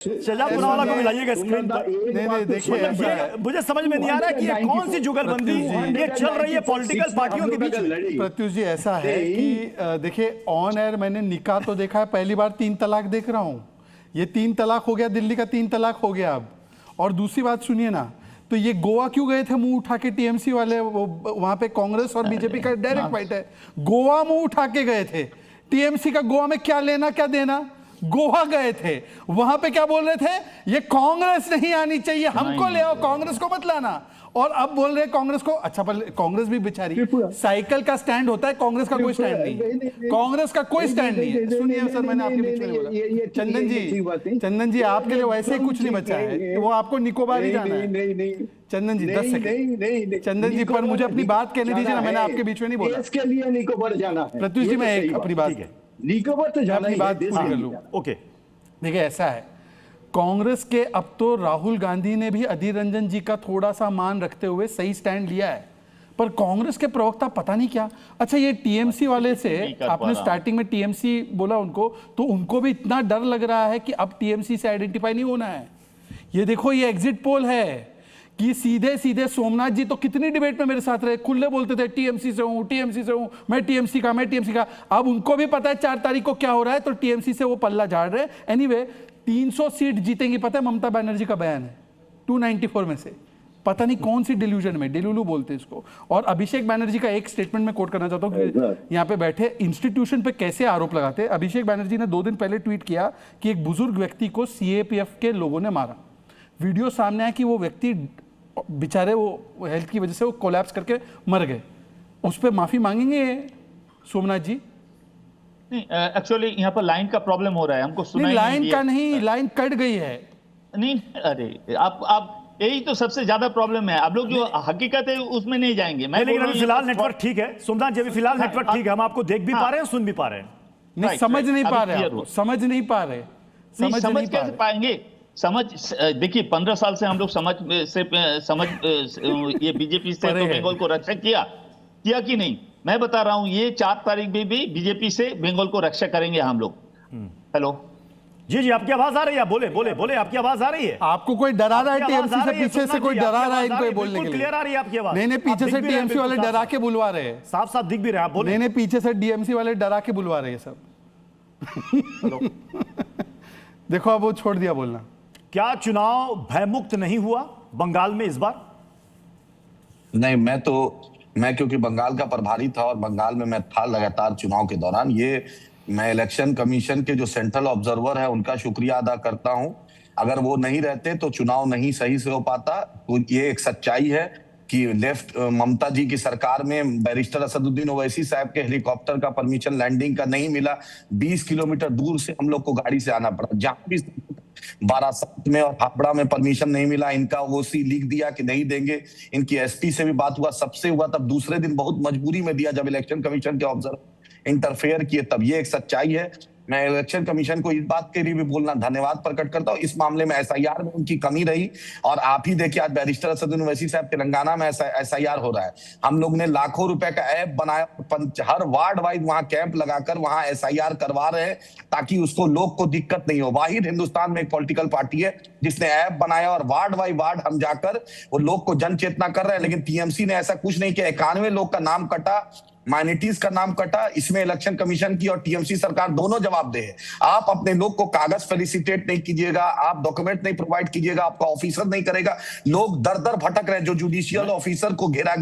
शहजाद पुनावाला को मिलाइएगा स्क्रीन पर। नहीं देखिए, मुझे समझ में नहीं आ रहा कि ये कौन सी जुगलबंदी ये चल रही है पॉलिटिकल पार्टियों के बीच में। प्रत्युष जी, ऐसा है कि देखिए, ऑन एयर मैंने निकाह तो देखा है, पहली बार 3 तलाक देख रहा हूँ। ये 3 तलाक हो गया, दिल्ली का 3 तलाक हो गया अब। और दूसरी बात सुनिए ना, तो ये गोवा क्यों गए थे मुंह उठा के टीएमसी वाले? वहां पे कांग्रेस और बीजेपी का डायरेक्ट फाइट है। गोवा मुंह उठा के गए थे। टीएमसी का गोवा में क्या लेना क्या देना? गोवा गए थे, वहां पे क्या बोल रहे थे? ये कांग्रेस नहीं आनी चाहिए, हमको ले आओ, कांग्रेस को मत लाना। और अब बोल रहे कांग्रेस को। अच्छा, पर कांग्रेस भी बेचारी, साइकिल का स्टैंड होता है, कांग्रेस का कोई स्टैंड नहीं। कांग्रेस का कोई स्टैंड नहीं है। सुनिए सर, मैंने आपके बीच में बोला, चंदन जी आपके लिए वैसे ही कुछ नहीं बचा है, वो आपको निकोबार ही जाना है। चंदन जी 10 सेकंड, चंदन जी पर मुझे अपनी बात कहने दीजिए ना, मैंने आपके बीच में नहीं बोला। इसके लिए निकोबार जाना है। प्रत्युष जी, मैं एक अपनी बात निकोबार तो जाना, बात पूरी कर लूं। ओके, देखिए ऐसा है, कांग्रेस के अब तो राहुल गांधी ने भी अधीर रंजन जी का थोड़ा सा मान रखते हुए सही स्टैंड लिया है, पर कांग्रेस के प्रवक्ता पता नहीं क्या। अच्छा, ये टीएमसी वाले से आपने स्टार्टिंग में टीएमसी बोला उनको, तो उनको भी इतना डर लग रहा है कि अब टीएमसी से आइडेंटिफाई नहीं होना है। ये देखो, ये एग्जिट पोल है कि सीधे सीधे सोमनाथ जी तो कितनी डिबेट में मेरे साथ रहे, खुले बोलते थे टीएमसी से हूं, टीएमसी से हूं, मैं टीएमसी का। अब उनको भी पता है 4 तारीख को क्या हो रहा है, तो टीएमसी से वो पल्ला झाड़ रहे हैं। एनीवे, 300 सीट जीतेंगी, पता है ममता बनर्जी का बयान है, 294 में से। पता नहीं कौन सी डिल्यूजन में, डिलुलू बोलते हैं इसको। और अभिषेक बैनर्जी का एक स्टेटमेंट में कोट करना चाहता हूं कि यहाँ पे बैठे इंस्टीट्यूशन पे कैसे आरोप लगाते हैं। अभिषेक बैनर्जी ने 2 दिन पहले ट्वीट किया कि एक बुजुर्ग व्यक्ति को सीएपीएफ के लोगों ने मारा। वीडियो सामने आया कि वो व्यक्ति बेचारे वो हेल्थ की वजह से वो कोलैप्स करके मर गए। उस पर माफी मांगेंगे सोमनाथ जी? नहीं, एक्चुअली यहाँ पर लाइन का प्रॉब्लम हो रहा है, हमको सुनाई लाइन का नहीं, लाइन कट गई है। नहीं, अरे आप यही तो सबसे ज्यादा प्रॉब्लम है। आप लोग जो हकीकत है उसमें नहीं जाएंगे। मैं लेकिन अभी फिलहाल नेटवर्क ठीक है सोमनाथ जी, अभी फिलहाल नेटवर्क ठीक है, हम आपको देख भी पा रहे हैं, सुन भी पा रहे हैं। नहीं, समझ नहीं पा रहे, समझ नहीं पा रहे, समझ कैसे पाएंगे? समझ, देखिए 15 साल से हम लोग समझ ये बीजेपी से तो बंगाल को रक्षा किया कि नहीं? मैं बता रहा हूं, ये 4 तारीख में भी बीजेपी से बंगाल को रक्षा करेंगे हम लोग। हेलो जी, आपकी आवाज आ रही है, बोले आपकी आवाज आ रही है। आपको कोई डरा रहा है टीएमसी से? पीछे से कोई डरा रहा है इनको बोलने के लिए? क्लियर आ रही है आपकी आवाज? नहीं, पीछे से टीएमसी वाले डरा के बुलवा रहे हैं, साफ साफ दिख भी रहे हैं आप, बोले। नहीं, पीछे से डीएमसी वाले डरा के बुलवा रहे हैं सब। देखो, अब वो छोड़ दिया बोलना। क्या चुनाव भयमुक्त नहीं हुआ बंगाल में इस बार? नहीं, मैं क्योंकि बंगाल का प्रभारी था और बंगाल में मैं था लगातार चुनाव के दौरान, ये मैं इलेक्शन कमीशन के जो सेंट्रल ऑब्जर्वर है उनका शुक्रिया अदा करता हूं। अगर वो नहीं रहते तो चुनाव नहीं सही से हो पाता। तो ये एक सच्चाई है कि लेफ्ट ममता जी की सरकार में बैरिस्टर असदुद्दीन ओवैसी साहब के हेलीकॉप्टर का परमिशन लैंडिंग का नहीं मिला। 20 किलोमीटर दूर से हम लोग को गाड़ी से आना पड़ा। जहां भी बारासात में और हावड़ा में परमिशन नहीं मिला, इनका ओसी लिख दिया कि नहीं देंगे। इनकी एसपी से भी बात हुआ, सबसे हुआ, तब दूसरे दिन बहुत मजबूरी में दिया जब इलेक्शन कमीशन के ऑब्जर्वर इंटरफेयर किए तब। ये एक सच्चाई है। मैं इलेक्शन कमीशन को इस बात के लिए भी बोलना धन्यवाद प्रकट करता हूं। इस मामले में एसआईआर में उनकी कमी रही और आप ही देखिए आज बैरिस्टर असदुद्दीन ओवैसी साहब तेलंगाना में एसआईआर हो रहा है। हम लोग ने लाखों रुपए का ऐप बनाया, हर वार्ड वाइज वहां कैंप लगाकर वहां एसआईआर करवा रहे हैं ताकि उसको लोग को दिक्कत नहीं हो। वाहिद हिंदुस्तान में एक पॉलिटिकल पार्टी है जिसने ऐप बनाया और वार्ड बाई वार्ड हम जाकर वो लोग को जन चेतना कर रहे हैं। लेकिन टीएमसी ने ऐसा कुछ नहीं किया। 91 लोग का नाम कटा, माइनॉरिटीज का नाम कटा। इसमें इलेक्शन कमीशन की और टीएमसी सरकार दोनों जवाबदेह है। आप अपने लोग को कागज फेलिसिटेट नहीं कीजिएगा, आप डॉक्यूमेंट नहीं प्रोवाइड कीजिएगा, आपका ऑफिसर नहीं करेगा। लोग दर दर भटक रहे हैं। जो जुडिशियल ऑफिसर को घेरा